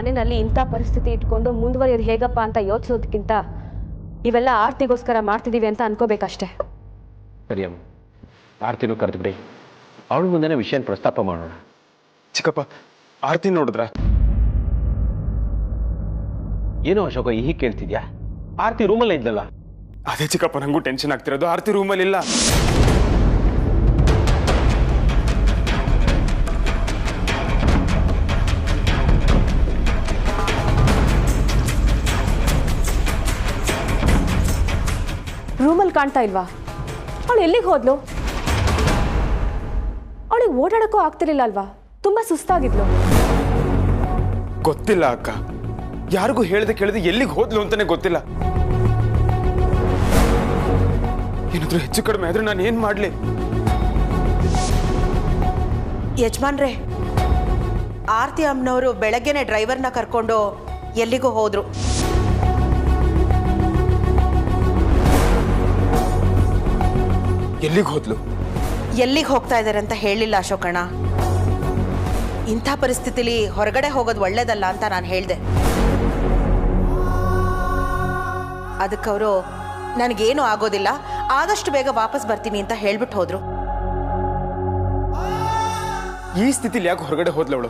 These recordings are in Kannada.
ಮನೆಯಲ್ಲಿ ಇಂಥ ಪರಿಸ್ಥಿತಿ ಇಟ್ಕೊಂಡು ಮುಂದುವರಿಯೋದು ಹೇಗಪ್ಪ ಅಂತ ಯೋಚಿಸೋದಕ್ಕಿಂತ ಇವೆಲ್ಲ ಆರ್ತಿಗೋಸ್ಕರ ಮಾಡ್ತಿದ್ದೀವಿ ಅಂತ ಅನ್ಕೋಬೇಕಷ್ಟೆ. ಸರಿಯಮ್ಮ, ಆರ್ತಿನೂ ಕರೆದ್ಬಿಡಿ, ಅವಳ ಮುಂದೆನೇ ವಿಷಯನ ಪ್ರಸ್ತಾಪ ಮಾಡೋಣ. ಚಿಕ್ಕಪ್ಪ, ಆರ್ತಿ ನೋಡಿದ್ರ? ಏನೋ ಅಶೋಕ ಹೀಗೆ ಕೇಳ್ತಿದ್ಯಾ? ಆರ್ತಿ ರೂಮಲ್ಲೇ ಇದ್ದಲ್ಲ. ಅದೇ ಚಿಕ್ಕಪ್ಪ, ನಂಗೂ ಟೆನ್ಷನ್ ಆಗ್ತಿರೋದು. ಆರ್ತಿ ರೂಮಲ್ಲಿ ಇಲ್ಲ. ರೂಮಲ್ಲಿ ಕಾಣ್ತಾ ಇಲ್ವಾ? ಅವಳು ಎಲ್ಲಿಗೆ ಹೋದ್ಲು? ಅವಳಿಗೆ ಓಡಾಡಕ್ಕೂ ಆಗ್ತಿರ್ಲಿಲ್ಲ ಅಲ್ವಾ? ತುಂಬಾ ಸುಸ್ತಾಗಿದ್ಲು. ಗೊತ್ತಿಲ್ಲ ಅಕ್ಕ, ಯಾರಿಗೂ ಹೇಳ್ದೆ ಕೇಳದೆ ಎಲ್ಲಿಗೆ ಹೋದ್ಲು ಅಂತಾನೆ ಗೊತ್ತಿಲ್ಲ. ಏನಾದ್ರೂ ಹೆಚ್ಚು ಕಡಿಮೆ ಆದ್ರೆ ನಾನು ಏನ್ ಮಾಡ್ಲಿ? ಯಜಮಾನ್ರೆ, ಆರ್ತಿ ಅಮ್ಮನವರು ಬೆಳಗ್ಗೆನೆ ಡ್ರೈವರ್ನ ಕರ್ಕೊಂಡು ಎಲ್ಲಿಗೂ ಹೋದ್ರು. ಎಲ್ಲಿಗೆ ಹೋದ್ಲು? ಎಲ್ಲಿಗೆ ಹೋಗ್ತಾ ಇದ್ದಾರೆ ಅಂತ ಹೇಳಿಲ್ಲ ಅಶೋಕಣ್ಣ. ಇಂಥ ಪರಿಸ್ಥಿತಿಲಿ ಹೊರಗಡೆ ಹೋಗೋದು ಒಳ್ಳೇದಲ್ಲ ಅಂತ ನಾನು ಹೇಳಿದೆ. ಅದಕ್ಕವರು ನನಗೇನು ಆಗೋದಿಲ್ಲ, ಆದಷ್ಟು ಬೇಗ ವಾಪಸ್ ಬರ್ತೀನಿ ಅಂತ ಹೇಳ್ಬಿಟ್ಟು ಹೋದ್ರು. ಈ ಸ್ಥಿತಿಲಿ ಯಾಕೆ ಹೊರಗಡೆ ಹೋದ್ಲವಳು?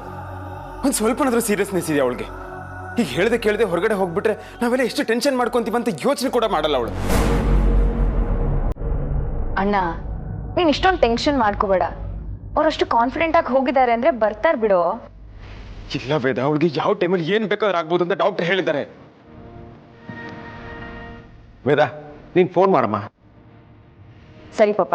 ಒಂದು ಸ್ವಲ್ಪನಾದ್ರೂ ಸೀರಿಯಸ್ನೆಸ್ ಇದೆಯಾ ಅವಳಿಗೆ? ಈಗ ಹೇಳ್ದೆ ಕೇಳದೆ ಹೊರಗಡೆ ಹೋಗ್ಬಿಟ್ರೆ ನಾವೆಲ್ಲ ಎಷ್ಟು ಟೆನ್ಷನ್ ಮಾಡ್ಕೊಂತೀವಿ ಅಂತ ಯೋಚನೆ ಕೂಡ ಮಾಡಲ್ಲ ಅವಳು. ಅಣ್ಣ, ನೀನ್ ಇಷ್ಟೊಂದು ಟೆನ್ಷನ್ ಮಾಡ್ಕೋಬೇಡ. ಅವ್ರಷ್ಟು ಕಾನ್ಫಿಡೆಂಟ್ ಆಗಿ ಹೋಗಿದ್ದಾರೆ ಅಂದ್ರೆ ಬರ್ತಾರ ಬಿಡು. ಇಲ್ಲ ವೇದ, ಅವಳಿಗೆ ಯಾವ ಟೈಮಲ್ಲಿ ಏನ್ ಬೇಕಾದ್ರೂ ಆಗ್ಬೋದು ಅಂತ ಡಾಕ್ಟರ್ ಹೇಳಿದ್ದಾರೆ. ವೇದ, ನೀನು ಫೋನ್ ಮಾಡಮ್ಮ. ಸರಿ ಪಾಪ.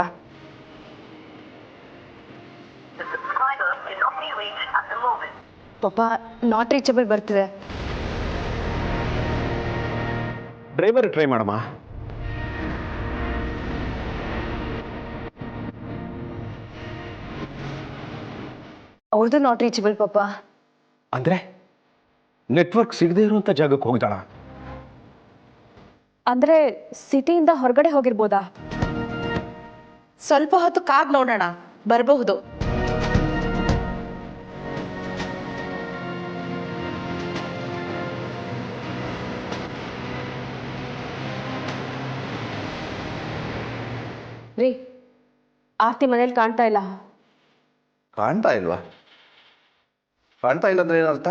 ಪಾಪ ನಾಟ್ ರೀಚಬಲ್ ಬರ್ತಿದೆ. ಡ್ರೈವರ್ ಟ್ರೈ ಮಾಡಮ್ಮ. ಅವ್ರದ್ದು ನಾಟ್ ರೀಚಬಲ್ ಪಾಪ. ಅಂದ್ರೆ ನೆಟ್ವರ್ಕ್ ಸಿಗದೆ ಇರುವಂತ ಜಾಗಕ್ಕೆ ಹೋಗಿದ್ದಾಳ? ಅಂದ್ರೆ ಸಿಟಿಯಿಂದ ಹೊರಗಡೆ ಹೋಗಿರ್ಬೋದಾ? ಸ್ವಲ್ಪ ಹೊತ್ತು ಕಾದ್ ನೋಡೋಣ, ಬರಬಹುದು. ರೀ, ಆರ್ತಿ ಮನೇಲಿ ಕಾಣ್ತಾ ಇಲ್ಲ. ಕಾಣ್ತಾ ಇಲ್ವಾ? ಕಾಣ್ತಾ ಇಲ್ಲ ಅಂದ್ರೆ ಏನರ್ಥ?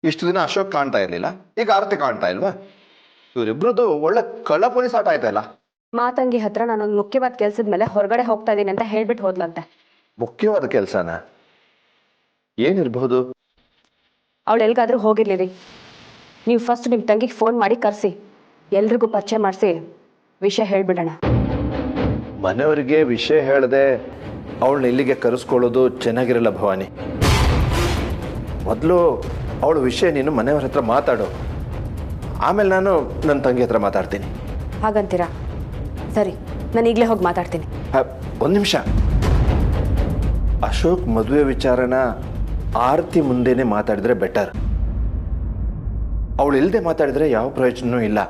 ಇಷ್ಟು ದಿನ ಅಶೋಕ್ ಕಾಣ್ತಾ ಇರ್ಲಿಲ್ಲ, ಈಗ ಆರ್ತಿ ಕಾಣ್ತಾ ಇಲ್ವಾ? ಇವರಿಬ್ರದ್ದು ಒಳ್ಳೆ ಕಳ್ಳ ಪೊಲೀಸ್ ಆಟ ಆಯ್ತಾ ಇಲ್ಲ? ಮಾತಂಗಿ ಹತ್ರ ನಾನೊಂದು ಮುಖ್ಯವಾದ ಕೆಲ್ಸದ ಮೇಲೆ ಹೊರಗಡೆ ಹೋಗ್ತಾ ಇದ್ದೀನಿ ಅಂತ ಹೇಳ್ಬಿಟ್ಟು ಹೋದ್ಲಂತೆ. ಮುಖ್ಯವಾದ ಕೆಲಸನ? ಏನಿರ್ಬಹುದು? ಅವಳು ಎಲ್ಗಾದ್ರೂ ಹೋಗಿರ್ಲಿ ರೀ. ನೀವು ಫಸ್ಟ್ ನಿಮ್ಮ ತಂಗಿಗೆ ಫೋನ್ ಮಾಡಿ ಕರೆಸಿ, ಎಲ್ರಿಗೂ ಪರಿಚಯ ಮಾಡಿಸಿ ವಿಷಯ ಹೇಳ್ಬಿಡೋಣ. ಮನೆಯವರಿಗೆ ವಿಷಯ ಹೇಳದೆ ಅವಳನ್ನ ಇಲ್ಲಿಗೆ ಕರೆಸ್ಕೊಳ್ಳೋದು ಚೆನ್ನಾಗಿರಲ್ಲ ಭವಾನಿ. ಮೊದಲು ಅವಳ ವಿಷಯ ನೀನು ಮನೆಯವ್ರ ಹತ್ರ ಮಾತಾಡು, ಆಮೇಲೆ ನಾನು ನನ್ನ ತಂಗಿ ಹತ್ರ ಮಾತಾಡ್ತೀನಿ. ಹಾಗಂತೀರಾ? ಸರಿ, ನಾನು ಈಗಲೇ ಹೋಗಿ ಮಾತಾಡ್ತೀನಿ. ಒಂದು ನಿಮಿಷ. ಅಶೋಕ್ ಮದುವೆ ವಿಚಾರನ ಆರ್ತಿ ಮುಂದೆನೆ ಮಾತಾಡಿದ್ರೆ ಬೆಟರ್. ಅವಳು ಇಲ್ಲದೆ ಮಾತಾಡಿದ್ರೆ ಯಾವ ಪ್ರಯೋಜನವೂ ಇಲ್ಲ.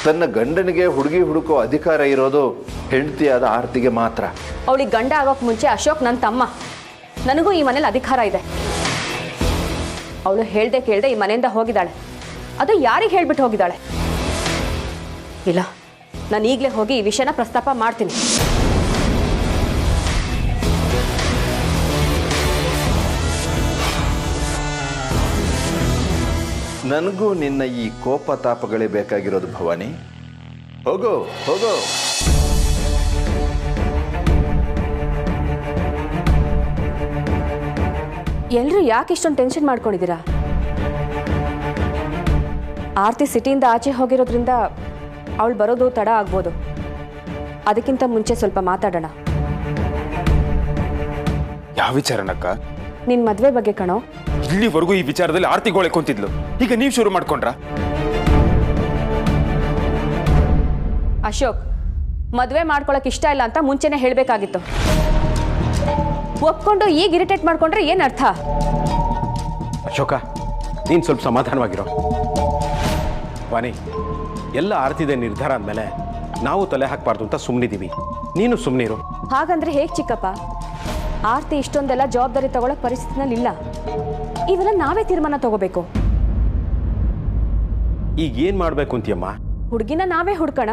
ತನ್ನ ಗಂಡನಿಗೆ ಹುಡುಗಿ ಹುಡುಕೋ ಅಧಿಕಾರ ಇರೋದು ಹೆಂಡತಿಯಾದ ಆರ್ತಿಗೆ ಮಾತ್ರ. ಅವಳಿಗೆ ಗಂಡ ಆಗೋಕೆ ಮುಂಚೆ ಅಶೋಕ್ ನನ್ನ ತಮ್ಮ. ನನಗೂ ಈ ಮನೇಲಿ ಅಧಿಕಾರ ಇದೆ. ಅವಳು ಹೇಳ್ದೆ ಕೇಳ್ದೆ ಈ ಮನೆಯಿಂದ ಹೋಗಿದ್ದಾಳೆ. ಅದು ಯಾರಿಗೆ ಹೇಳ್ಬಿಟ್ಟು ಹೋಗಿದ್ದಾಳೆ? ಇಲ್ಲ, ನಾನು ಈಗಲೇ ಹೋಗಿ ಈ ವಿಷಯನ ಪ್ರಸ್ತಾಪ ಮಾಡ್ತೀನಿ. ನನಗೂ ನಿನ್ನ ಈ ಕೋಪ ತಾಪಗಳೇ ಬೇಕಾಗಿರೋದು ಭವಾನಿ. ಹೋಗೋ ಹೋಗೋ. ಎಲ್ಲರೂ ಯಾಕೆ ಇಷ್ಟೊಂದು ಟೆನ್ಷನ್ ಮಾಡ್ಕೊಂಡಿದ್ದೀರಾ? ಆರ್ತಿ ಸಿಟಿಯಿಂದ ಆಚೆ ಹೋಗಿರೋದ್ರಿಂದ ಅವಳು ಬರೋದು ತಡ ಆಗ್ಬೋದು. ಅದಕ್ಕಿಂತ ಮುಂಚೆ ಸ್ವಲ್ಪ ಮಾತಾಡೋಣ. ಯಾವ ವಿಚಾರನಕ್ಕ? ನಿನ್ನ ಮದುವೆ ಬಗ್ಗೆ ಕಣೋ. ಇಲ್ಲಿವರೆಗೂ ಈ ವಿಚಾರದಲ್ಲಿ ಆರ್ತಿಗೋಳೆ ಕುಂತಿದ್ಲು, ಈಗ ನೀವು ಶುರು ಮಾಡ್ಕೊಂಡ್ರ? ಅಶೋಕ್, ಮದುವೆ ಮಾಡ್ಕೊಳಕ್ ಇಷ್ಟ ಇಲ್ಲ ಅಂತ ಮುಂಚೆನೆ ಹೇಳಬೇಕಾಗಿತ್ತು. ಒಪ್ಕೊಂಡು ಈಗ ಇರಿಟೇಟ್ ಮಾಡ್ಕೊಂಡ್ರೆ ಏನ್ ಅರ್ಥ? ಅಶೋಕ, ನೀನು ಸ್ವಲ್ಪ ಸಮಾಧಾನವಾಗಿರೋ. ವಾಣಿ, ಎಲ್ಲ ಆರ್ತಿದೆ ನಿರ್ಧಾರ ಅಂದಮೇಲೆ ನಾವು ತಲೆ ಹಾಕಬಾರ್ದು ಅಂತ ಸುಮ್ಮನಿದ್ದೀವಿ. ನೀನು ಸುಮ್ಮನಿರು. ಹಾಗಂದ್ರೆ ಹೇಗೆ ಚಿಕ್ಕಪ್ಪ? ಆರ್ತಿ ಇಷ್ಟೊಂದೆಲ್ಲ ಜವಾಬ್ದಾರಿ ತಗೊಳ್ಳೋ ಪರಿಸ್ಥಿತಿನಲ್ಲಿ ಇಲ್ಲ. ಇವೆಲ್ಲ ನಾವೇ ತೀರ್ಮಾನ ತಗೋಬೇಕು. ಈಗ ಏನ್ ಮಾಡ್ಬೇಕು ಅಂತೀಯಮ್ಮ? ಹುಡುಗಿನ ನಾವೇ ಹುಡ್ಕೋಣ.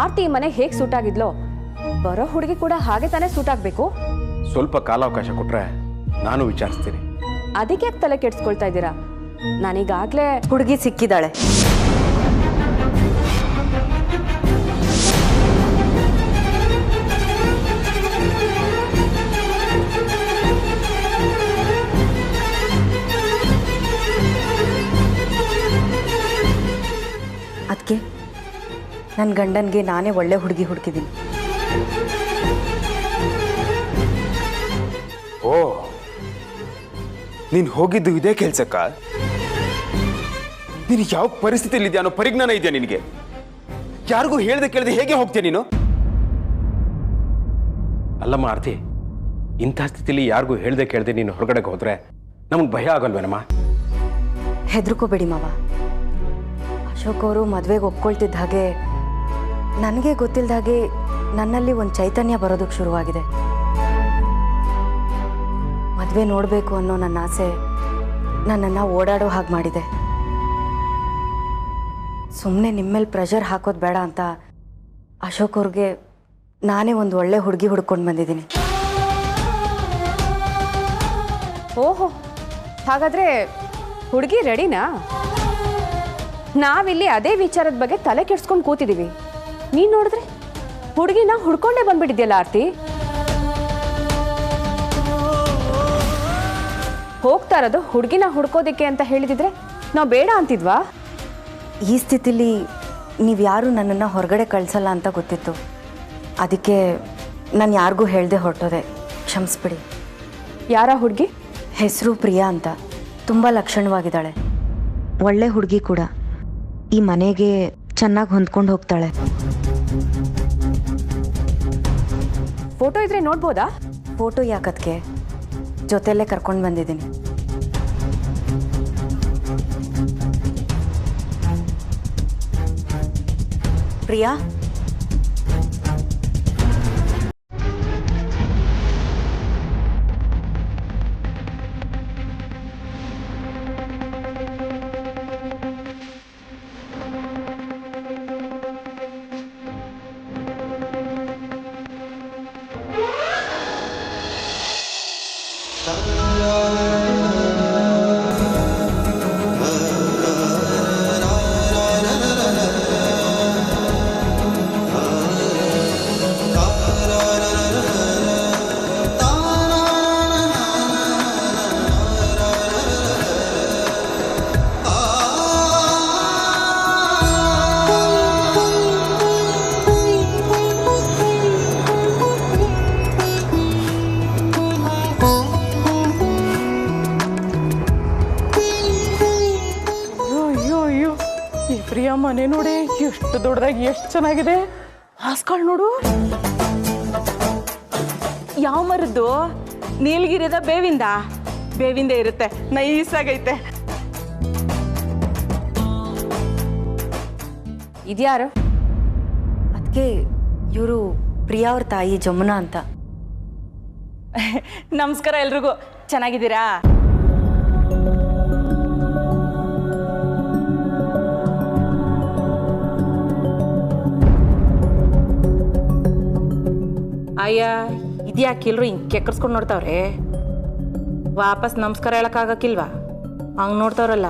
ಆರ್ತಿ ಈ ಮನೆಗೆ ಹೇಗೆ ಸೂಟ್ ಆಗಿದ್ಲೋ ಬರೋ ಹುಡುಗಿ ಕೂಡ ಹಾಗೆ ತಾನೇ ಸೂಟ್ ಆಗ್ಬೇಕು. ಸ್ವಲ್ಪ ಕಾಲಾವಕಾಶ ಕೊಟ್ರೆ ನಾನು ವಿಚಾರಿಸ್ತೀನಿ. ಅದಕ್ಕೆ ಯಾಕೆ ತಲೆ ಕೆಡ್ಸ್ಕೊಳ್ತಾ ಇದ್ದೀರಾ? ನಾನೀಗಾಗ್ಲೇ ಹುಡುಗಿ ಸಿಕ್ಕಿದಾಳೆ. ಅದಕ್ಕೆ ನನ್ನ ಗಂಡನಿಗೆ ನಾನೇ ಒಳ್ಳೆ ಹುಡುಗಿ ಹುಡುಕಿದ್ದೀನಿ. ಓ, ನೀನ್ ಹೋಗಿದ್ದು ಇದೇ ಕೆಲ್ಸಕ್ಕ? ನೀನು ಯಾವ ಪರಿಸ್ಥಿತಿಯಲ್ಲಿ ಇದೆಯಾ ಅನ್ನೋ ಪರಿಜ್ಞಾನ ಇದೆಯಾ ನಿನಗೆ? ಯಾರಿಗೂ ಹೇಳ್ದೆ ಕೇಳದೆ ಹೇಗೆ ಹೋಗ್ತೀಯ ನೀನು? ಅಲ್ಲಮ್ಮ ಆರ್ತಿ, ಇಂಥ ಸ್ಥಿತಿಲಿ ಯಾರಿಗೂ ಹೇಳ್ದೆ ಕೇಳದೆ ನೀನು ಹೊರಗಡೆಗೆ ಹೋದ್ರೆ ನಮಗೆ ಭಯ ಆಗಲ್ವೇನಮ್ಮ? ಹೆದರ್ಕೋಬೇಡಿ ಮಾವ. ಅಶೋಕ್ ಅವರು ಮದುವೆಗೆ ಒಪ್ಕೊಳ್ತಿದ್ದ ಹಾಗೆ ನನಗೆ ಗೊತ್ತಿಲ್ಲದ ಹಾಗೆ ನನ್ನಲ್ಲಿ ಒಂದು ಚೈತನ್ಯ ಬರೋದಕ್ಕೆ ಶುರುವಾಗಿದೆ. ಮದುವೆ ನೋಡಬೇಕು ಅನ್ನೋ ನನ್ನ ಆಸೆ ನನ್ನನ್ನು ಓಡಾಡೋ ಹಾಗೆ ಮಾಡಿದೆ. ಸುಮ್ಮನೆ ನಿಮ್ಮೇಲೆ ಪ್ರೆಷರ್ ಹಾಕೋದು ಬೇಡ ಅಂತ ಅಶೋಕ್ ಅವ್ರಿಗೆ ನಾನೇ ಒಂದು ಒಳ್ಳೆ ಹುಡುಗಿ ಹುಡ್ಕೊಂಡು ಬಂದಿದ್ದೀನಿ. ಓಹೋ, ಹಾಗಾದ್ರೆ ಹುಡುಗಿ ರೆಡಿನಾ? ನಾವಿಲ್ಲಿ ಅದೇ ವಿಚಾರದ ಬಗ್ಗೆ ತಲೆ ಕೆಡ್ಸ್ಕೊಂಡು ಕೂತಿದ್ದೀವಿ. ನೀನು ನೋಡಿದ್ರೆ ಹುಡುಗಿನ ಹುಡ್ಕೊಂಡೇ ಬಂದ್ಬಿಟ್ಟಿದ್ಯಲ್ಲ ಆರ್ತಿ. ಹೋಗ್ತಾ ಇರೋದು ಹುಡುಗಿನ ಹುಡ್ಕೋದಿಕ್ಕೆ ಅಂತ ಹೇಳಿದಿದ್ರೆ ನಾವು ಬೇಡ ಅಂತಿದ್ವಾ? ಈ ಸ್ಥಿತಿಲಿ ನೀವು ಯಾರೂ ನನ್ನನ್ನು ಹೊರಗಡೆ ಕಳಿಸಲ್ಲ ಅಂತ ಗೊತ್ತಿತ್ತು. ಅದಕ್ಕೆ ನಾನು ಯಾರಿಗೂ ಹೇಳ್ದೆ ಹೊರಟೋದೆ. ಕ್ಷಮಿಸ್ಬಿಡಿ. ಯಾರ ಹುಡುಗಿ? ಹೆಸರು ಪ್ರಿಯಾ ಅಂತ. ತುಂಬ ಲಕ್ಷಣವಾಗಿದ್ದಾಳೆ. ಒಳ್ಳೆ ಹುಡುಗಿ ಕೂಡ. ಈ ಮನೆಗೆ ಚೆನ್ನಾಗಿ ಹೊಂದ್ಕೊಂಡು ಹೋಗ್ತಾಳೆ. ಫೋಟೋ ಇದ್ರೆ ನೋಡ್ಬೋದಾ? ಫೋಟೋ ಯಾಕದಕ್ಕೆ, ಜೊತೆಯಲ್ಲೇ ಕರ್ಕೊಂಡು ಬಂದಿದ್ದೀನಿ. ಪ್ರಿಯಾ, ಪ್ರಿಯಾ ಮನೆ ನೋಡಿ ಎಷ್ಟು ದೊಡ್ಡದಾಗಿ ಎಷ್ಟು ಚೆನ್ನಾಗಿದೆ. ಹಾಸ್ಗಳು ನೋಡು. ಯಾವ ಮರದ್ದು? ನೀಲಗಿರಿದ ಬೇವಿಂದ? ಬೇವಿಂದ ಇರುತ್ತೆ, ನೈಸ್ ಆಗೈತೆ. ಇದ್ಯಾರು? ಅದಕ್ಕೆ ಇವರು ಪ್ರಿಯಾ ಅವ್ರ ತಾಯಿ ಜಮುನಾ ಅಂತ. ನಮಸ್ಕಾರ ಎಲ್ರಿಗೂ. ಚೆನ್ನಾಗಿದ್ದೀರಾ? ಅಯ್ಯ, ಇದ್ಯಾಕಿಲ್ರು ಹಿಂಗೆ ಕೆಕ್ಕರ್ಸ್ಕೊಂಡು ನೋಡ್ತಾವ್ರೆ? ವಾಪಸ್ ನಮಸ್ಕಾರ ಹೇಳಕ್ಕಾಗಕ್ಕಿಲ್ವಾ? ಹಂಗೆ ನೋಡ್ತಾವ್ರಲ್ಲ,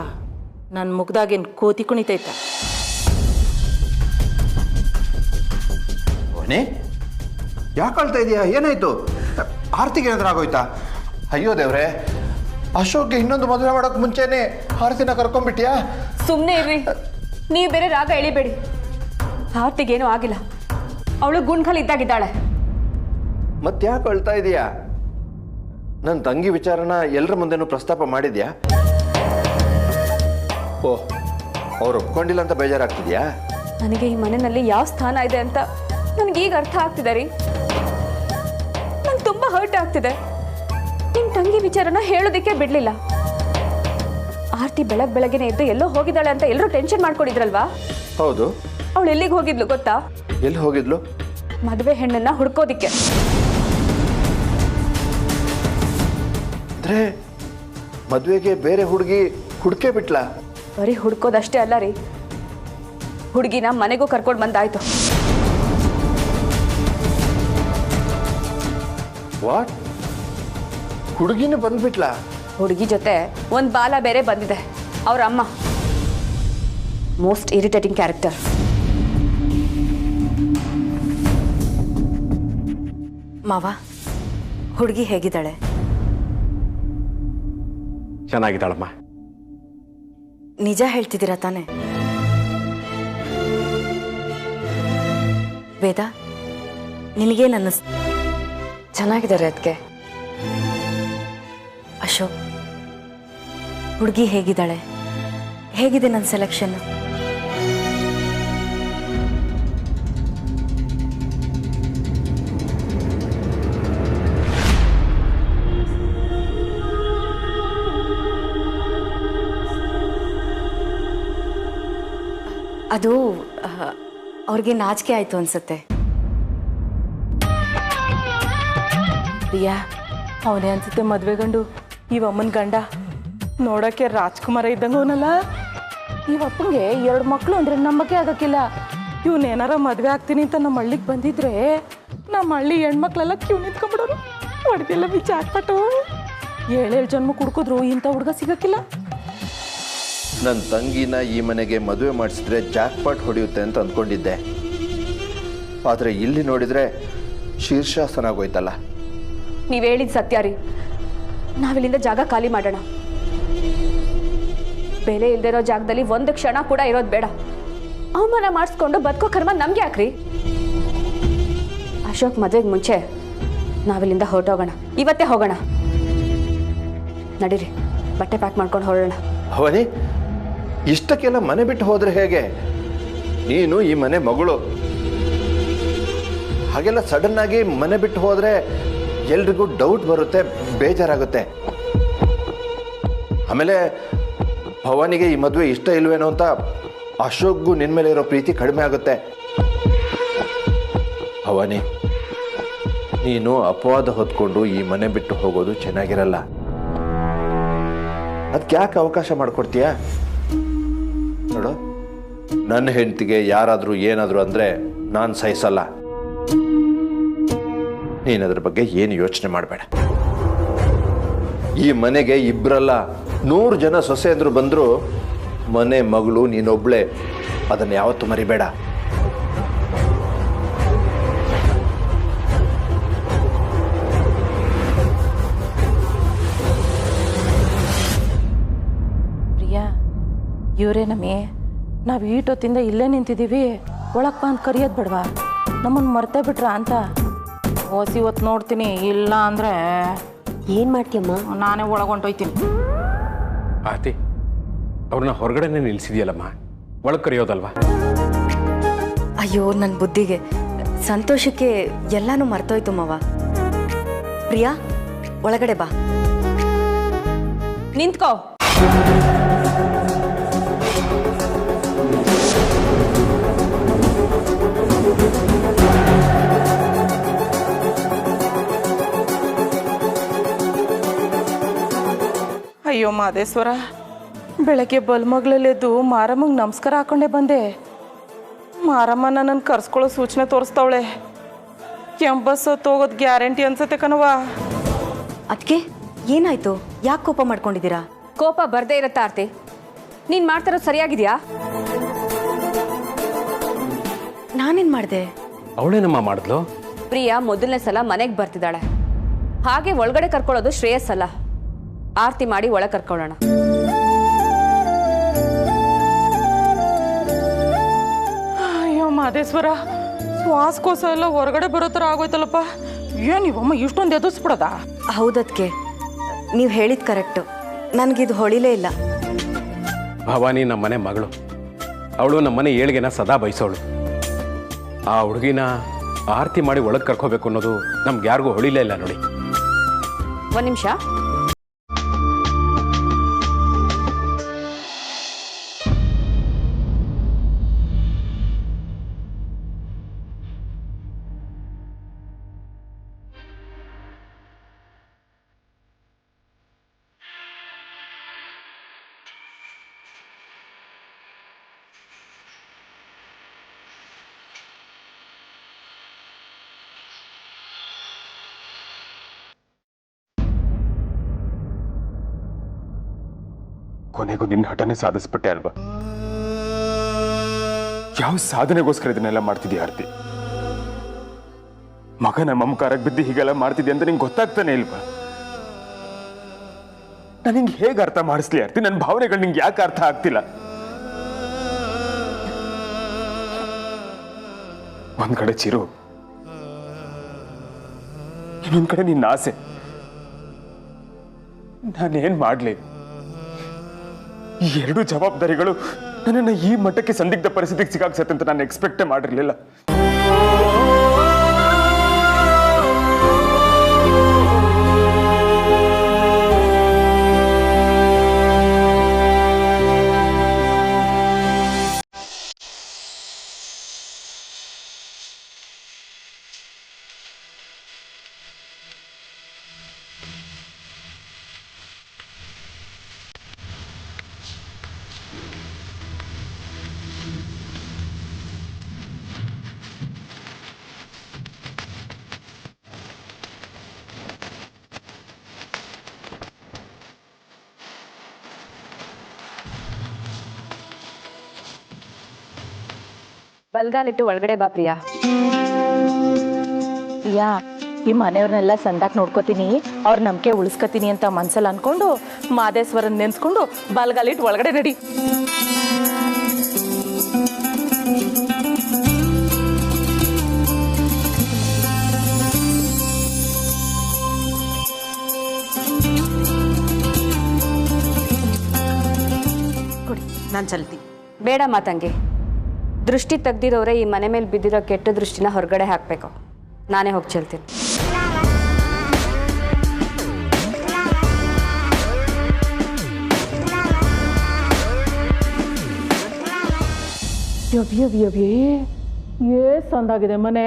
ನನ್ನ ಮುಗ್ದಾಗೇನು ಕೋತಿ ಕುಣಿತೈತ? ಓನೇ, ಯಾಕೆ ಅಳ್ತಾ ಇದೆಯಾ? ಏನಾಯ್ತು? ಆರ್ತಿಗೆ ಏನಾದ್ರೂ ಆಗೋಯ್ತಾ? ಅಯ್ಯೋ ದೇವ್ರೆ, ಅಶೋಕ್ಗೆ ಇನ್ನೊಂದು ಮದುವೆ ಮಾಡೋಕೆ ಮುಂಚೆನೆ ಆರ್ತಿನ ಕರ್ಕೊಂಡ್ಬಿಟ್ಯಾ? ಸುಮ್ಮನೆ ಇರ್ರಿ, ನೀವು ಬೇರೆ ರಾಗ ಎಳಿಬೇಡಿ. ಆರ್ತಿಗೇನೂ ಆಗಿಲ್ಲ, ಅವಳು ಗುಂಡ್ಕಲ್ ಇದ್ದಾಗಿದ್ದಾಳೆ. ಮತ್ತೆ ಯಾಕೆ ಅಳ್ತಾ ಇದೆಯಾ? ನನ್ನ ತಂಗಿ ವಿಚಾರನ ಎಲ್ಲರ ಮುಂದೆನೂ ಪ್ರಸ್ತಾಪ ಮಾಡಿದ್ಯಾ? ಓಹ್, ಅವ್ರು ಒಪ್ಕೊಂಡಿಲ್ಲ ಅಂತ ಬೇಜಾರಾಗ್ತಿದ್ಯಾ? ನನಗೆ ಈ ಮನೆಯಲ್ಲಿ ಯಾವ ಸ್ಥಾನ ಇದೆ ಅಂತ ನನಗೀಗ ಅರ್ಥ ಆಗ್ತಿದೆ ರೀ. ನಂಗೆ ತುಂಬ ಹರ್ಟ್ ಆಗ್ತಿದೆ. ನಿಮ್ಮ ತಂಗಿ ವಿಚಾರನ ಹೇಳೋದಕ್ಕೆ ಬಿಡಲಿಲ್ಲ. ಆರ್ತಿ ಬೆಳಗ್ಗೆನೆ ಎದ್ದು ಎಲ್ಲೋ ಹೋಗಿದ್ದಾಳೆ ಅಂತ ಎಲ್ಲರೂ ಟೆನ್ಷನ್ ಮಾಡ್ಕೊಂಡಿದ್ರಲ್ವಾ? ಹೌದು. ಅವಳು ಎಲ್ಲಿಗೆ ಹೋಗಿದ್ಲು ಗೊತ್ತಾ? ಎಲ್ಲಿ ಹೋಗಿದ್ಲು? ಮದುವೆ ಹೆಣ್ಣನ್ನ ಹುಡ್ಕೋದಿಕ್ಕೆ. ಅಂದರೆ ಮದುವೆಗೆ ಬೇರೆ ಹುಡುಗಿ ಹುಡುಕೇ ಬಿಟ್ಲಾ? ಬರೀ ಹುಡ್ಕೋದಷ್ಟೇ ಅಲ್ಲ ರೀ, ಹುಡುಗಿನ ಮನೆಗೂ ಕರ್ಕೊಂಡು ಬಂದಾಯ್ತು. ವಾಟ್? ಹುಡುಗಿನ ಬಂದ್ಬಿಟ್ಲಾ? ಹುಡುಗಿ ಜೊತೆ ಒಂದು ಬಾಲ ಬೇರೆ ಬಂದಿದೆ, ಅವ್ರ ಅಮ್ಮ. Most irritating character. ಮಾವ, ಹುಡುಗಿ ಹೇಗಿದ್ದಾಳೆ? ಚೆನ್ನಾಗಿದ್ದಾಳಮ್ಮ. ನಿಜ ಹೇಳ್ತಿದ್ದೀರಾ ತಾನೆ? ವೇದ, ನಿನಗೇನು ಅನ್ನಿಸ್ತು? ಚೆನ್ನಾಗಿದ್ದಾರೆ ಅದಕ್ಕೆ. ಅಶೋಕ್, ಹುಡುಗಿ ಹೇಗಿದ್ದಾಳೆ? ಹೇಗಿದೆ ನನ್ನ ಸೆಲೆಕ್ಷನ್? ಅದು ಅವ್ರಿಗೆ ನಾಚಿಕೆ ಆಯಿತು ಅನ್ಸುತ್ತೆ. ಪ್ರಿಯಾ, ಅವನೇ ಅನ್ಸುತ್ತೆ ಮದುವೆ ಗಂಡು. ಇವಮ್ಮನ ಗಂಡ ನೋಡೋಕ್ಕೆ ರಾಜ್ಕುಮಾರ ಇದ್ದಂಗೆ ಅವನಲ್ಲ. ಇವಪ್ಪಂಗೆ 2 ಮಕ್ಕಳು ಅಂದರೆ ನಂಬಕ್ಕೆ ಆಗೋಕ್ಕಿಲ್ಲ. ಇವನೇನಾರ ಮದುವೆ ಆಗ್ತೀನಿ ಅಂತ ನಮ್ಮ ಹಳ್ಳಿಗೆ ಬಂದಿದ್ರೆ ನಮ್ಮ ಹಳ್ಳಿ ಹೆಣ್ಮಕ್ಳೆಲ್ಲ ಕ್ಯೂ ನಿಂತ್ಕೊಂಡ್ಬಿಡೋರು. ಹೊಡೆದಿಲ್ಲ ಬಿಚ್ಚಾಕ್ಬಿಟ್ಟು 7 ಜನ್ಮ ಕುಡ್ಕಿದ್ರು ಇಂಥ ಹುಡುಗ ಸಿಗೋಕ್ಕಿಲ್ಲ. ನನ್ನ ತಂಗಿನ ಈ ಮನೆಗೆ ಮದುವೆ ಮಾಡಿಸಿದ್ರೆ ಜಾಕ್ಪಾಟ್ ಹೊಡೆಯುತ್ತೆ ಅಂತ ಅಂದ್ಕೊಂಡಿದ್ದೆ. ಆದರೆ ಇಲ್ಲಿ ನೋಡಿದರೆ ಶೀರ್ಷಾಸನ ಆಗೋಯ್ತಲ್ಲ. ನೀವು ಹೇಳಿದ ಸತ್ಯ ರೀ. ನಾವಿಲ್ಲಿಂದ ಜಾಗ ಖಾಲಿ ಮಾಡೋಣ. ಬೆಲೆ ಇಲ್ದಿರೋ ಜಾಗದಲ್ಲಿ ಒಂದು ಕ್ಷಣ ಕೂಡ ಇರೋದು ಬೇಡ. ಅವಮಾನ ಮಾಡಿಸ್ಕೊಂಡು ಬದುಕೋ ಕರ್ಮ ನಮ್ಗೆ ಯಾಕ್ರಿ? ಅಶೋಕ್ ಮದುವೆಗೆ ಮುಂಚೆ ನಾವಿಲ್ಲಿಂದ ಹೊರಟೋಗೋಣ. ಇವತ್ತೇ ಹೋಗೋಣ. ನಡೀರಿ, ಬಟ್ಟೆ ಪ್ಯಾಕ್ ಮಾಡ್ಕೊಂಡು ಹೊರಡೋಣ. ಭವಾನಿ, ಇಷ್ಟಕ್ಕೆಲ್ಲ ಮನೆ ಬಿಟ್ಟು ಹೋದ್ರೆ ಹೇಗೆ? ನೀನು ಈ ಮನೆ ಮಗಳು. ಹಾಗೆಲ್ಲ ಸಡನ್ ಆಗಿ ಮನೆ ಬಿಟ್ಟು ಹೋದ್ರೆ ಎಲ್ರಿಗೂ ಡೌಟ್ ಬರುತ್ತೆ, ಬೇಜಾರಾಗುತ್ತೆ. ಆಮೇಲೆ ಭವಾನಿಗೆ ಈ ಮದುವೆ ಇಷ್ಟ ಇಲ್ವೇನೋ ಅಂತ ಅಶೋಕ್ಗೂ ನಿನ್ನ ಮೇಲೆ ಇರೋ ಪ್ರೀತಿ ಕಡಿಮೆ ಆಗುತ್ತೆ. ಭವಾನಿ, ನೀನು ಅಪವಾದ ಹೊತ್ಕೊಂಡು ಈ ಮನೆ ಬಿಟ್ಟು ಹೋಗೋದು ಚೆನ್ನಾಗಿರಲ್ಲ. ಅದಕ್ಕೆ ಯಾಕೆ ಅವಕಾಶ ಮಾಡಿಕೊಡ್ತೀಯ? ನೋಡು, ನನ್ನ ಹೆಂಡತಿಗೆ ಯಾರಾದರೂ ಏನಾದರೂ ಅಂದರೆ ನಾನು ಸಹಿಸಲ್ಲ. ನೀನದ್ರ ಬಗ್ಗೆ ಏನು ಯೋಚನೆ ಮಾಡಬೇಡ. ಈ ಮನೆಗೆ 2 100 ಜನ ಸೊಸೆಯಂದ್ರು ಬಂದರೂ ಮನೆ ಮಗಳು ನೀನೊಬ್ಳೆ. ಅದನ್ನು ಯಾವತ್ತೂ ಮರಿಬೇಡ. ಪ್ರಿಯಾ, ಇವರೇ ನಮ್ಮೇ. ನಾವು ಈಟೊತ್ತಿಂದ ಇಲ್ಲೇ ನಿಂತಿದ್ದೀವಿ. ಒಳಗೆ ಬಂದು ಕರಿಯೋದು ಬೇಡವಾ? ನಮ್ಮನ್ನು ಮರ್ತೇ ಬಿಟ್ರ ಅಂತ. ಓಸಿ ಇವತ್ತು ನೋಡ್ತೀನಿ. ಇಲ್ಲ ಅಂದರೆ ಏನು ಮಾಡ್ತೀಯಮ್ಮ? ನಾನೇ ಒಳಗೊಂಟೋಯ್ತೀನಿ. ಆತಿ, ಅವ್ರನ್ನ ಹೊರಗಡೆನೆ ನಿಲ್ಸಿದ್ಯಲ್ಲಮ್ಮ, ಒಳಗೆ ಕರೆಯೋದಲ್ವಾ? ಅಯ್ಯೋ, ನನ್ನ ಬುದ್ಧಿಗೆ, ಸಂತೋಷಕ್ಕೆ ಎಲ್ಲಾನು ಮರ್ತೋಯ್ತು ಮಾವ. ಪ್ರಿಯಾ, ಒಳಗಡೆ ಬಾ. ನಿಂತ್ಕೋ. ಅಯ್ಯೋ ಮಾದೇಶ್ವರ, ಬೆಳಗ್ಗೆ ಬಲ್ಮಗಳಲ್ಲೆದ್ದು ಮಾರಮ್ಮಂಗೆ ನಮಸ್ಕಾರ ಹಾಕೊಂಡೇ ಬಂದೆ. ಮಾರಮ್ಮ ನನ್ನನ್ನು ಕರ್ಸ್ಕೊಳ್ಳೋ ಸೂಚನೆ ತೋರಿಸ್ತಾವಳೆ. ಎಂಬತ್ತು ಹೋಗೋದು ಗ್ಯಾರಂಟಿ ಅನ್ಸತ್ತೆ ಕಣವ. ಅದಕ್ಕೆ ಏನಾಯ್ತು? ಯಾಕೆ ಕೋಪ ಮಾಡ್ಕೊಂಡಿದ್ದೀರಾ? ಕೋಪ ಬರ್ದೇ ಇರತ್ತ ಆರ್ತಿ. ನೀನ್ ಮಾಡ್ತಾರೋದು ಸರಿಯಾಗಿದ್ಯಾ? ನಾನೇನು ಮಾಡಿದೆ? ಅವಳೇನಮ್ಮ ಮಾಡಿದ್ಲು? ಪ್ರಿಯಾ ಮೊದಲನೇ ಸಲ ಮನೆಗೆ ಬರ್ತಿದ್ದಾಳೆ. ಹಾಗೆ ಒಳಗಡೆ ಕರ್ಕೊಳ್ಳೋದು ಶ್ರೇಯಸ್ಸಲ್ಲ. ಆರ್ತಿ ಮಾಡಿ ಒಳಗೆ ಕರ್ಕೊಳ್ಳೋಣ. ಅಯ್ಯೋ ಮಾದೇಶ್ವರ, ಶ್ವಾಸಕೋಶ ಎಲ್ಲ ಹೊರಗಡೆ ಬರೋ ಥರ ಆಗೋಯ್ತಲ್ಲಪ್ಪ. ಏನಿವಮ್ಮ ಇಷ್ಟೊಂದು ಎದುರಿಸ್ಬಿಡೋದ? ಹೌದದ್ಕೆ, ನೀವು ಹೇಳಿದ ಕರೆಕ್ಟು. ನನಗಿದು ಹೊಳಿಲೇ ಇಲ್ಲ. ಭವಾನಿ ನಮ್ಮನೆ ಮಗಳು. ಅವಳು ನಮ್ಮನೆ ಏಳಿಗೆನ ಸದಾ ಬಯಸೋಳು. ಆ ಹುಡುಗಿನ ಆರತಿ ಮಾಡಿ ಒಳಗೆ ಕರ್ಕೋಬೇಕು ಅನ್ನೋದು ನಮ್ಗೆ ಯಾರಿಗೂ ಹೊಳಿಲೇ ಇಲ್ಲ ನೋಡಿ. ಒಂದು ನಿಮಿಷ. ಕೊನೆಗೂ ನಿನ್ನ ಹಠನೇ ಸಾಧಿಸ್ಬಿಟ್ಟೆ ಅಲ್ವಾ? ಯಾವ ಸಾಧನೆಗೋಸ್ಕರ ಇದನ್ನೆಲ್ಲ ಮಾಡ್ತಿದ್ಯಾ ಆರ್ತಿ? ಮಗನ ಮಮಕಾರಕ್ಕೆ ಬಿದ್ದು ಹೀಗೆಲ್ಲ ಮಾಡ್ತಿದ್ಯಾ ಅಂತ ನಿಂಗೆ ಗೊತ್ತಾಗ್ತಾನೆ ಇಲ್ವಾ? ನಾನು ನಿಂಗೆ ಹೇಗೆ ಅರ್ಥ ಮಾಡಿಸ್ಲಿ ಆರ್ತಿ? ನನ್ನ ಭಾವನೆಗಳು ನಿಂಗೆ ಯಾಕೆ ಅರ್ಥ ಆಗ್ತಿಲ್ಲ? ಒಂದ್ ಕಡೆ ಚಿರು, ಇನ್ನೊಂದ್ ಕಡೆ ನಿನ್ನ ಆಸೆ. ನಾನೇನ್ ಮಾಡ್ಲಿ? ಈ ಎರಡು ಜವಾಬ್ದಾರಿಗಳು ನನ್ನನ್ನು ಈ ಮಟ್ಟಕ್ಕೆ ಸಂದಿಗ್ಧ ಪರಿಸ್ಥಿತಿಗೆ ಸಿಕ್ಕಾಕ್ಸತ್ತೆ ಅಂತ ನಾನು ಎಕ್ಸ್ಪೆಕ್ಟೇ ಮಾಡಿರ್ಲಿಲ್ಲ. ಬಲ್ಗಾಲಿಟ್ಟು ಒಳಗಡೆ ಬಾ ಪ್ರಿಯಾ. ಯಾ ಈ ಮನೆಯವ್ರನ್ನೆಲ್ಲ ಸಂದಾಕ್ ನೋಡ್ಕೋತೀನಿ, ಅವ್ರ ನಂಬಿಕೆ ಉಳಿಸ್ಕೋತೀನಿ ಅಂತ ಮನ್ಸಲ್ಲಿ ಅನ್ಕೊಂಡು ಮಾದೇಶ್ವರನ್ ನೆನ್ಸ್ಕೊಂಡು ಬಲ್ಗಾಲಿಟ್ಟು ಒಳಗಡೆ ನಡಿ. ಕೊಡಿ, ನಾನು ಚಲ್ತಿ. ಬೇಡ ಮಾತಂಗಿ, ದೃಷ್ಟಿ ತೆಗ್ದಿರೋರೆ ಈ ಮನೆ ಮೇಲೆ ಬಿದ್ದಿರೋ ಕೆಟ್ಟ ದೃಷ್ಟಿನ ಹೊರಗಡೆ ಹಾಕಬೇಕು. ನಾನೇ ಹೋಗಿ ಚೆಲ್ತೀನಿ. ಸಂದಾಗಿದೆ ಮನೆ.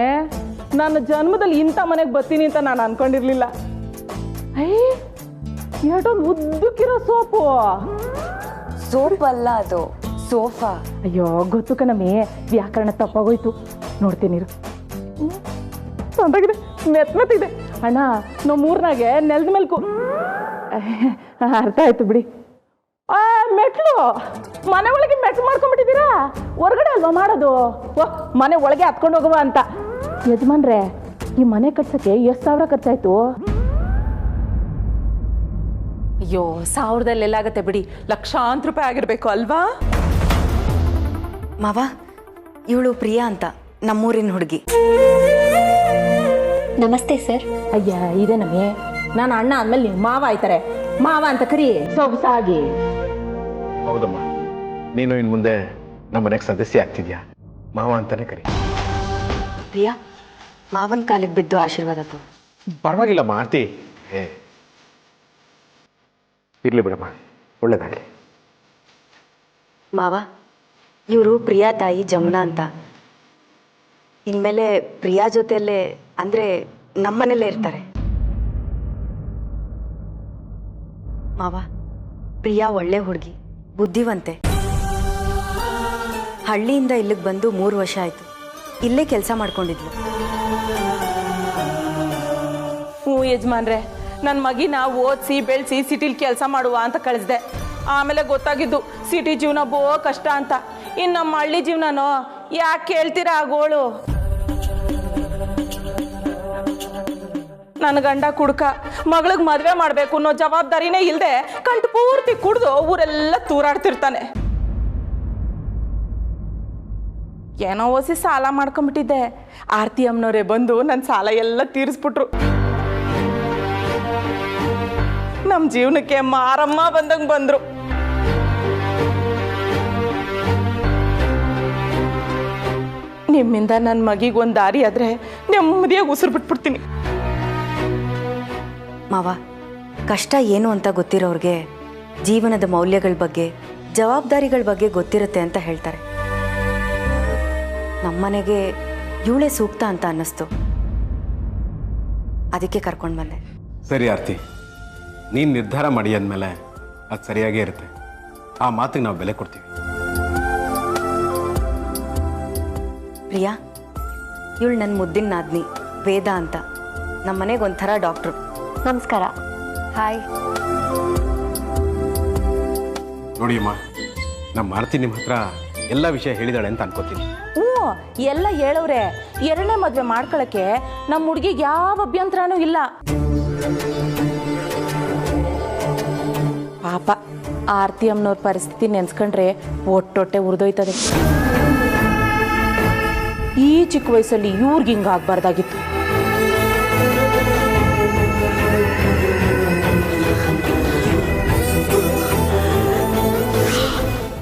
ನನ್ನ ಜನ್ಮದಲ್ಲಿ ಇಂಥ ಮನೆಗೆ ಬರ್ತೀನಿ ಅಂತ ನಾನು ಅನ್ಕೊಂಡಿರ್ಲಿಲ್ಲ. ಎರಡೊಂದು ಉದ್ದಕ್ಕಿರೋ ಸೋಪು. ಸೋಪ್ ಅಲ್ಲ ಅದು, ಸೋಫಾ. ಅಯ್ಯೋ ಗೊತ್ತು ಕಣಮ್ಮಿ, ವ್ಯಾಕರಣ ತಪ್ಪಾಗೋಯ್ತು. ನೋಡ್ತೀನಿ ಸಂದಾಗಿದೆ, ಮೆತ್ತಿದೆ ಅಣ್ಣ. ನಾವು ಮೂರ್ನಾಗೆ ನೆಲದ ಮೇಲ್ಕು ಅರ್ಥ ಆಯ್ತು ಬಿಡಿ. ಮೆಟ್ಲು ಮನೆ ಒಳಗೆ ಮೆಟ್ಲು ಮಾಡ್ಕೊಂಡ್ಬಿಟ್ಟಿದ್ದೀರಾ? ಹೊರಗಡೆ ಅಲ್ವಾ ಮಾಡೋದು? ಮನೆ ಒಳಗೆ ಹತ್ಕೊಂಡು ಹೋಗುವ ಅಂತ. ಯಜಮಾನ್ರೆ, ಈ ಮನೆ ಕಟ್ಸಕ್ಕೆ ಎಷ್ಟು ಸಾವಿರ ಖರ್ಚಾಯ್ತು? ಅಯ್ಯೋ, ಸಾವಿರದಲ್ಲಿ ಎಲ್ಲಾಗತ್ತೆ ಬಿಡಿ, ಲಕ್ಷಾಂತರ ರೂಪಾಯಿ ಆಗಿರ್ಬೇಕು ಅಲ್ವಾ? ಮಾವ, ಇವಳು ಪ್ರಿಯಾ ಅಂತ, ನಮ್ಮೂರಿನ ಹುಡುಗಿ. ನಮಸ್ತೆ ಸರ್. ಅಯ್ಯ ಇದೆ ನಮ್ಮೆ, ನಾನು ಅಣ್ಣ ಅಂದ್ಮೇಲೆ ನೀವು ಮಾವ ಆಯ್ತಾರೆ. ಮಾವ ಅಂತ ಕರಿ ಸೊಗಸಾಗಿ. ಹೌದಮ್ಮ, ನೀನು ಇನ್ನು ಮುಂದೆ ನಮ್ಮ ಮನೆಗೆ ಸದಸ್ಯ ಆಗ್ತಿದ್ಯಾ, ಮಾವ ಅಂತಾನೆ ಕರಿ. ಪ್ರಿಯಾ, ಮಾವನ ಕಾಲಿಗೆ ಬಿದ್ದು ಆಶೀರ್ವಾದ ತಗೋ. ಪರವಾಗಿಲ್ಲ ಮಾರ್ತಿ, ಇರ್ಲಿ ಬಿಡಮ್ಮ, ಒಳ್ಳೇದಾಗಲಿ. ಮಾವ, ಇವರು ಪ್ರಿಯಾ ತಾಯಿ ಜಮುನಾ ಅಂತ. ಇನ್ಮೇಲೆ ಪ್ರಿಯಾ ಜೊತೆಯಲ್ಲೇ, ಅಂದರೆ ನಮ್ಮನೇಲೇ ಇರ್ತಾರೆ. ಮಾವ, ಪ್ರಿಯಾ ಒಳ್ಳೆ ಹುಡುಗಿ, ಬುದ್ಧಿವಂತೆ. ಹಳ್ಳಿಯಿಂದ ಇಲ್ಲಿಗೆ ಬಂದು 3 ವರ್ಷ ಆಯಿತು. ಇಲ್ಲೇ ಕೆಲಸ ಮಾಡ್ಕೊಂಡಿದ್ಲು. ಹ್ಞೂ ಯಜಮಾನ್ರೆ, ನನ್ನ ಮಗಿನ ಓದಿಸಿ ಬೆಳೆಸಿ ಸಿಟಿಲಿ ಕೆಲಸ ಮಾಡುವ ಅಂತ ಕಳಿಸ್ದೆ. ಆಮೇಲೆ ಗೊತ್ತಾಗಿದ್ದು ಸಿಟಿ ಜೀವನ ಬೋ ಕಷ್ಟ ಅಂತ. ಇನ್ನು ನಮ್ಮ ಹಳ್ಳಿ ಜೀವನನೋ ಯಾಕೆ ಕೇಳ್ತೀರಾ ಆಗೋಳು? ನನ್ನ ಗಂಡ ಕುಡ್ಕ, ಮಗಳಿಗೆ ಮದುವೆ ಮಾಡಬೇಕು ಅನ್ನೋ ಜವಾಬ್ದಾರಿನೇ ಇಲ್ಲದೆ ಕಂಟು ಪೂರ್ತಿ ಕುಡ್ದು ಊರೆಲ್ಲ ತೂರಾಡ್ತಿರ್ತಾನೆ. ಏನೋ ಓಸಿ ಸಾಲ ಮಾಡ್ಕೊಂಬಿಟ್ಟಿದ್ದೆ. ಆರ್ತಿ ಅಮ್ಮನವರೇ ಬಂದು ನನ್ನ ಸಾಲ ಎಲ್ಲ ತೀರಿಸ್ಬಿಟ್ರು. ನಮ್ಮ ಜೀವನಕ್ಕೆ ಮಾರಮ್ಮ ಬಂದಂಗೆ ಬಂದ್ರು. ನಿಮ್ಮಿಂದ ನನ್ನ ಮಗಿಗೆ ಒಂದು ದಾರಿ ಆದ್ರೆ ನೆಮ್ಮದಿಯಾಗಿ ಉಸಿರು ಬಿಟ್ಬಿಡ್ತೀನಿ. ಮಾವ, ಕಷ್ಟ ಏನು ಅಂತ ಗೊತ್ತಿರೋರಿಗೆ ಜೀವನದ ಮೌಲ್ಯಗಳ ಬಗ್ಗೆ, ಜವಾಬ್ದಾರಿಗಳ ಬಗ್ಗೆ ಗೊತ್ತಿರುತ್ತೆ ಅಂತ ಹೇಳ್ತಾರೆ. ನಮ್ಮನೆಗೆ ಇವಳೇ ಸೂಕ್ತ ಅಂತ ಅನ್ನಿಸ್ತು, ಅದಕ್ಕೆ ಕರ್ಕೊಂಡು ಬಂದೆ. ಸರಿ ಆರ್ತಿ, ನೀನು ನಿರ್ಧಾರ ಮಾಡಿ ಅಂದಮೇಲೆ ಅದು ಸರಿಯಾಗೇ ಇರುತ್ತೆ. ಆ ಮಾತಿಗೆ ನಾವು ಬೆಲೆ ಕೊಡ್ತೀವಿ. ಪ್ರಿಯಾ, ಇವಳು ನನ್ನ ಮುದ್ದಿನ ನಾದ್ನಿ ವೇದ ಅಂತ. ನಮ್ಮ ಮನೆಗೆ ಒಂಥರ ಡಾಕ್ಟ್ರು. ನಮಸ್ಕಾರ. ಹಾಯ್. ನೋಡಿ ಅಮ್ಮ, ನಮ್ಮ ಮಾರುತಿ ನಿಮ್ಮ ಹತ್ರ ಎಲ್ಲ ವಿಷಯ ಹೇಳಿದಾಳೆ ಅಂತ ಅನ್ಕೋತೀನಿ. ಹ್ಞೂ, ಎಲ್ಲ ಹೇಳವ್ರೆ. ಎರಡನೇ ಮದುವೆ ಮಾಡ್ಕೊಳಕ್ಕೆ ನಮ್ಮ ಹುಡುಗಿಗೆ ಯಾವ ಅಭ್ಯಂತರನೂ ಇಲ್ಲ. ಪಾಪ ಆರತಿ ಅಮ್ಮನವ್ರ ಪರಿಸ್ಥಿತಿ ನೆನ್ಸ್ಕೊಂಡ್ರೆ ಒಟ್ಟೊಟ್ಟೆ ಉರಿದೋಯ್ತದೆ. ಈ ಚಿಕ್ಕ ವಯಸ್ಸಲ್ಲಿ ಇವ್ರಿಗೆ ಹಿಂಗಾಗ್ಬಾರ್ದಾಗಿತ್ತು.